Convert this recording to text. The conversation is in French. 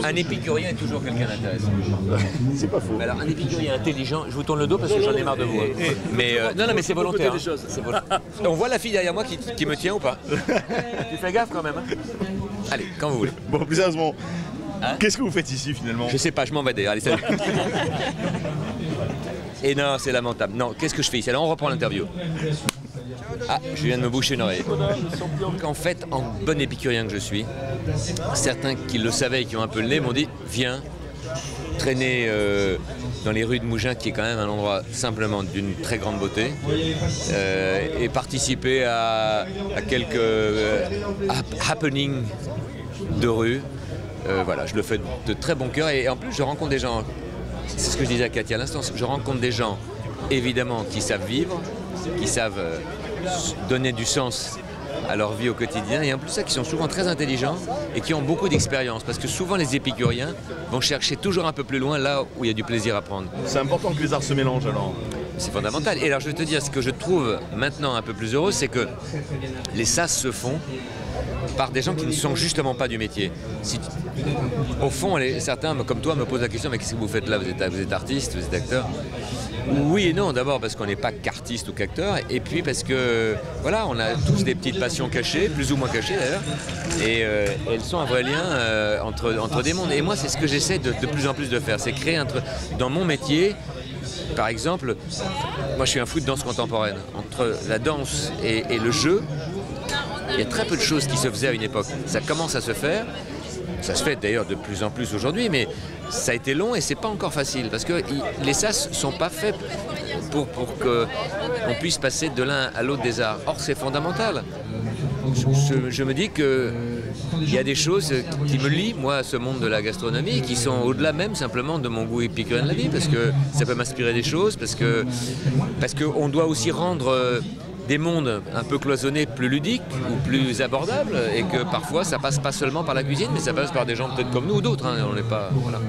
Un épicurien est toujours quelqu'un d'intéressant. C'est pas faux. Alors un épicurien intelligent, je vous tourne le dos parce que j'en ai marre de vous. Hein. Mais non, mais c'est volontaire. Hein. On voit la fille derrière moi qui me tient ou pas? Tu fais gaffe quand même. Hein. Allez, quand vous voulez. Bon, plus sérieusement, Hein? qu'est-ce que vous faites ici finalement? Je sais pas, je m'en vais d'ailleurs. Allez, salut. Et non, c'est lamentable. Non, qu'est-ce que je fais ici? Alors on reprend l'interview. Ah, je viens de me boucher une oreille. En fait, en bon épicurien que je suis, certains qui le savaient et qui ont un peu le nez m'ont dit « Viens traîner dans les rues de Mougins, qui est quand même un endroit simplement d'une très grande beauté, et participer à quelques happenings de rue. » Voilà, je le fais de très bon cœur et en plus je rencontre des gens, c'est ce que je disais à Katia à l'instant, je rencontre des gens évidemment qui savent vivre, qui savent donner du sens à leur vie au quotidien et en plus ça qui sont souvent très intelligents et qui ont beaucoup d'expérience parce que souvent les épicuriens vont chercher toujours un peu plus loin là où il y a du plaisir à prendre. C'est important que les arts se mélangent alors. C'est fondamental. Et alors je vais te dire, ce que je trouve maintenant un peu plus heureux, c'est que les sas se font par des gens qui ne sont justement pas du métier. Au fond, certains, comme toi, me posent la question, mais qu'est-ce que vous faites là? Vous êtes artiste, vous êtes acteur? Oui et non, d'abord parce qu'on n'est pas qu'artiste ou qu'acteur, et puis parce que, voilà, on a tous des petites passions cachées, plus ou moins cachées d'ailleurs, et elles sont un vrai lien entre des mondes. Et moi, c'est ce que j'essaie de plus en plus de faire, c'est créer dans mon métier. Par exemple, moi je suis un fou de danse contemporaine. Entre la danse et le jeu, il y a très peu de choses qui se faisaient à une époque. Ça commence à se faire, ça se fait d'ailleurs de plus en plus aujourd'hui, mais ça a été long et c'est pas encore facile parce que les sas sont pas faits pour qu'on puisse passer de l'un à l'autre des arts. Or c'est fondamental. Je me dis qu'il y a des choses qui me lient, moi, à ce monde de la gastronomie, qui sont au-delà même simplement de mon goût épicurien de la vie, parce que ça peut m'inspirer des choses, parce qu'on doit aussi rendre des mondes un peu cloisonnés plus ludiques ou plus abordables, et que parfois ça passe pas seulement par la cuisine, mais ça passe par des gens peut-être comme nous ou d'autres. Hein, on n'est pas... Voilà.